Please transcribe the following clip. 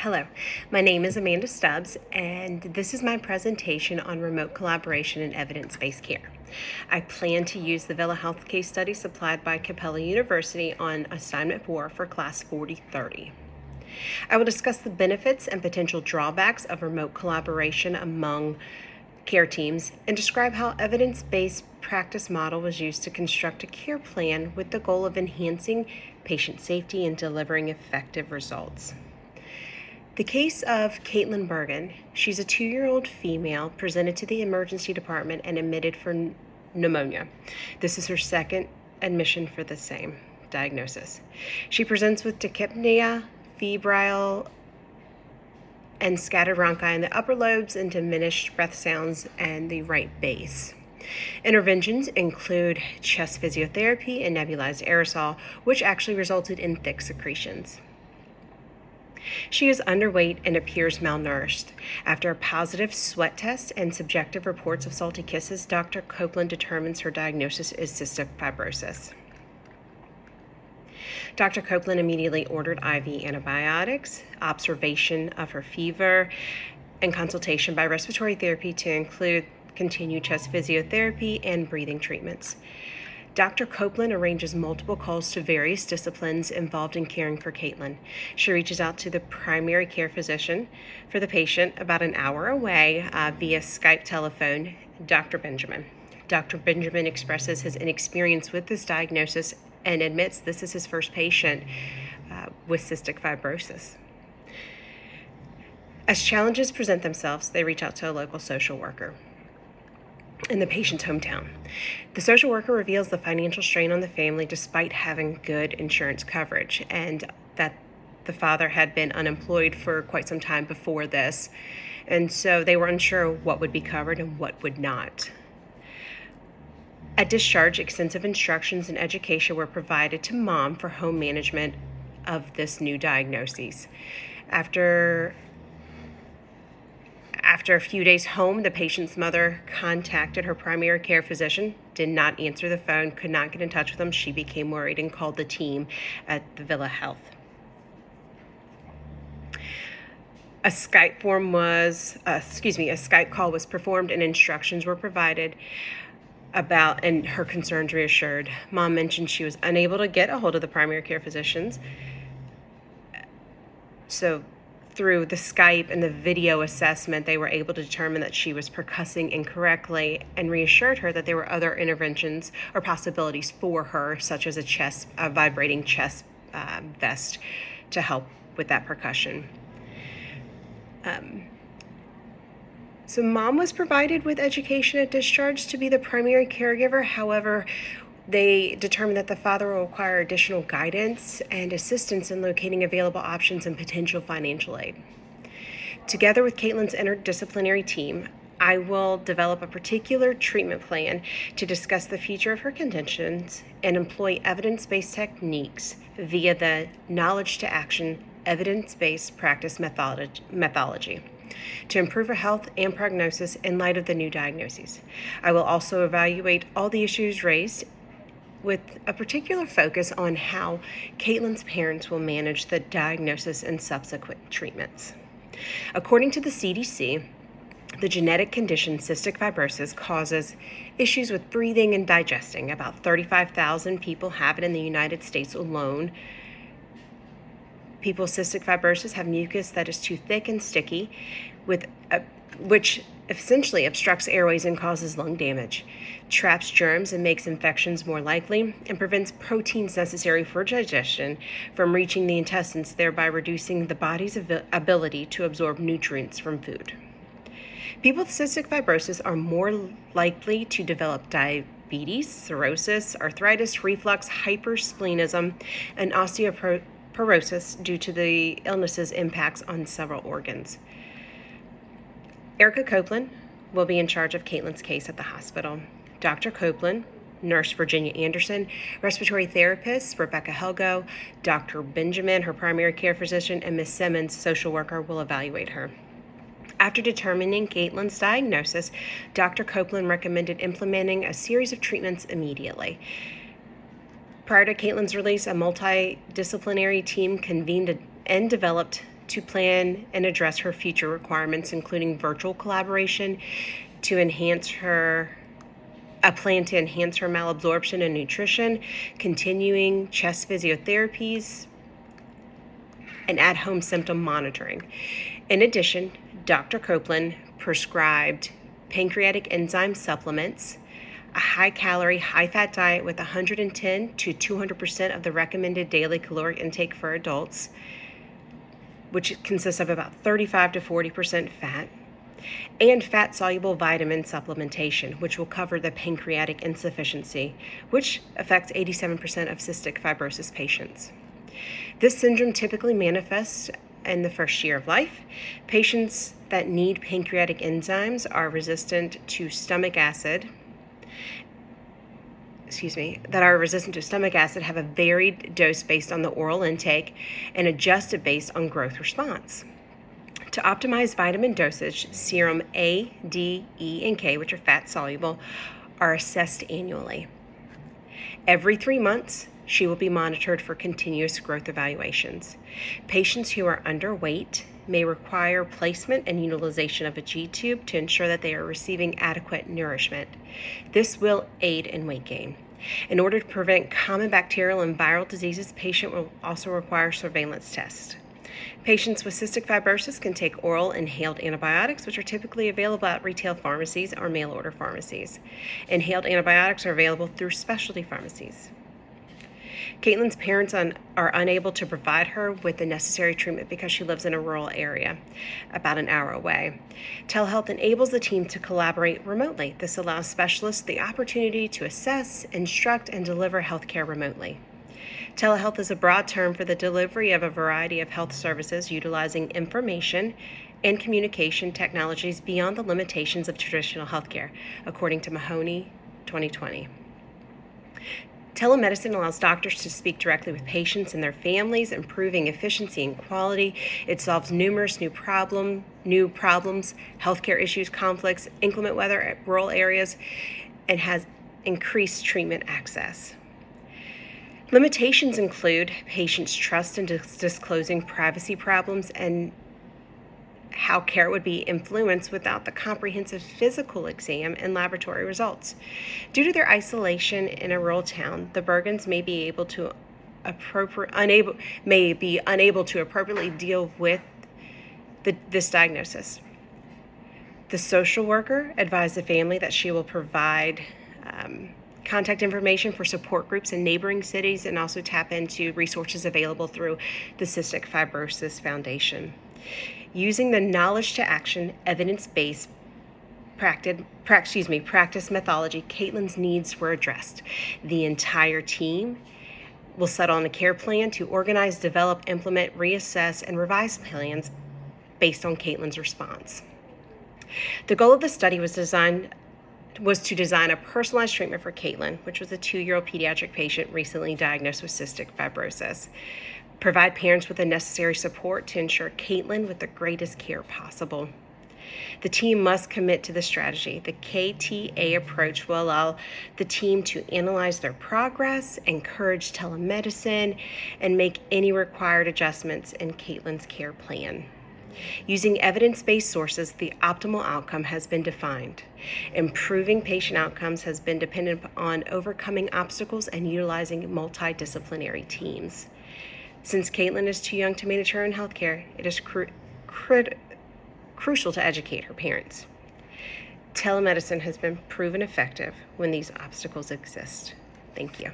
Hello, my name is Amanda Stubbs, and this is my presentation on remote collaboration in evidence-based care. I plan to use the Villa Health case study supplied by Capella University on assignment 4 for class 4030. I will discuss the benefits and potential drawbacks of remote collaboration among care teams and describe how evidence-based practice model was used to construct a care plan with the goal of enhancing patient safety and delivering effective results. The case of Caitlin Bergen. She's a 2-year-old female presented to the emergency department and admitted for pneumonia. This is her second admission for the same diagnosis. She presents with tachypnea, febrile, and scattered bronchi in the upper lobes and diminished breath sounds and the right base. Interventions include chest physiotherapy and nebulized aerosol, which actually resulted in thick secretions. She is underweight and appears malnourished. After a positive sweat test and subjective reports of salty kisses, Dr. Copeland determines her diagnosis is cystic fibrosis. Dr. Copeland immediately ordered IV antibiotics, observation of her fever, and consultation by respiratory therapy to include continued chest physiotherapy and breathing treatments. Dr. Copeland arranges multiple calls to various disciplines involved in caring for Caitlin. She reaches out to the primary care physician for the patient about an hour away via Skype telephone, Dr. Benjamin. Dr. Benjamin expresses his inexperience with this diagnosis and admits this is his first patient with cystic fibrosis. As challenges present themselves, they reach out to a local social worker in the patient's hometown. The social worker reveals the financial strain on the family despite having good insurance coverage, and that the father had been unemployed for quite some time before this, and so they were unsure what would be covered and what would not. At discharge, extensive instructions and education were provided to mom for home management of this new diagnosis. After a few days home, the patient's mother contacted her primary care physician, did not answer the phone, could not get in touch with them. She became worried and called the team at the Villa Health. A Skype call was performed and instructions were provided and her concerns reassured. Mom mentioned she was unable to get a hold of the primary care physicians. So through the Skype and the video assessment, they were able to determine that she was percussing incorrectly and reassured her that there were other interventions or possibilities for her, such as a vibrating chest vest to help with that percussion. So mom was provided with education at discharge to be the primary caregiver. However, they determined that the father will require additional guidance and assistance in locating available options and potential financial aid. Together with Caitlin's interdisciplinary team, I will develop a particular treatment plan to discuss the future of her conditions and employ evidence-based techniques via the knowledge to action evidence-based practice methodology to improve her health and prognosis in light of the new diagnoses. I will also evaluate all the issues raised with a particular focus on how Caitlin's parents will manage the diagnosis and subsequent treatments. According to the CDC, the genetic condition cystic fibrosis causes issues with breathing and digesting. About 35,000 people have it in the United States alone. People with cystic fibrosis have mucus that is too thick and sticky, which essentially obstructs airways and causes lung damage, traps germs and makes infections more likely, and prevents proteins necessary for digestion from reaching the intestines, thereby reducing the body's ability to absorb nutrients from food. People with cystic fibrosis are more likely to develop diabetes, cirrhosis, arthritis, reflux, hypersplenism, and osteoporosis due to the illness's impacts on several organs. Erica Copeland will be in charge of Caitlin's case at the hospital. Dr. Copeland, nurse Virginia Anderson, respiratory therapist Rebecca Helgo, Dr. Benjamin, her primary care physician, and Ms. Simmons, social worker, will evaluate her. After determining Caitlin's diagnosis, Dr. Copeland recommended implementing a series of treatments immediately. Prior to Caitlin's release, a multidisciplinary team convened and developed to plan and address her future requirements, including virtual collaboration to enhance a plan to enhance her malabsorption and nutrition, continuing chest physiotherapies, and at-home symptom monitoring. In addition, Dr. Copeland prescribed pancreatic enzyme supplements, a high-calorie, high-fat diet with 110 to 200% of the recommended daily caloric intake for adults, which consists of about 35 to 40% fat, and fat-soluble vitamin supplementation, which will cover the pancreatic insufficiency, which affects 87% of cystic fibrosis patients. This syndrome typically manifests in the first year of life. Patients that need pancreatic enzymes are resistant to stomach acid have a varied dose based on the oral intake and adjusted based on growth response. To optimize vitamin dosage, serum A, D, E, and K, which are fat soluble, are assessed annually. Every 3 months, she will be monitored for continuous growth evaluations. Patients who are underweight may require placement and utilization of a G-tube to ensure that they are receiving adequate nourishment. This will aid in weight gain. In order to prevent common bacterial and viral diseases, patient will also require surveillance tests. Patients with cystic fibrosis can take oral inhaled antibiotics, which are typically available at retail pharmacies or mail-order pharmacies. Inhaled antibiotics are available through specialty pharmacies. Caitlin's parents are unable to provide her with the necessary treatment because she lives in a rural area, about an hour away. Telehealth enables the team to collaborate remotely. This allows specialists the opportunity to assess, instruct, and deliver healthcare remotely. Telehealth is a broad term for the delivery of a variety of health services utilizing information and communication technologies beyond the limitations of traditional healthcare, according to Mahoney 2020. Telemedicine allows doctors to speak directly with patients and their families, improving efficiency and quality. It solves numerous new problems, healthcare issues, conflicts, inclement weather at rural areas, and has increased treatment access. Limitations include patients' trust in disclosing privacy problems and how care would be influenced without the comprehensive physical exam and laboratory results. Due to their isolation in a rural town, the Bergens may be unable to appropriately deal with this diagnosis. The social worker advised the family that she will provide contact information for support groups in neighboring cities and also tap into resources available through the Cystic Fibrosis Foundation. Using the knowledge to action, evidence-based practice methodology, Caitlin's needs were addressed. The entire team will settle on a care plan to organize, develop, implement, reassess, and revise plans based on Caitlin's response. The goal of the study was to design a personalized treatment for Caitlin, which was a 2-year-old pediatric patient recently diagnosed with cystic fibrosis. Provide parents with the necessary support to ensure Caitlin with the greatest care possible. The team must commit to the strategy. The KTA approach will allow the team to analyze their progress, encourage telemedicine, and make any required adjustments in Caitlin's care plan. Using evidence-based sources, the optimal outcome has been defined. Improving patient outcomes has been dependent on overcoming obstacles and utilizing multidisciplinary teams. Since Caitlin is too young to manage her own health care, it is crucial to educate her parents. Telemedicine has been proven effective when these obstacles exist. Thank you.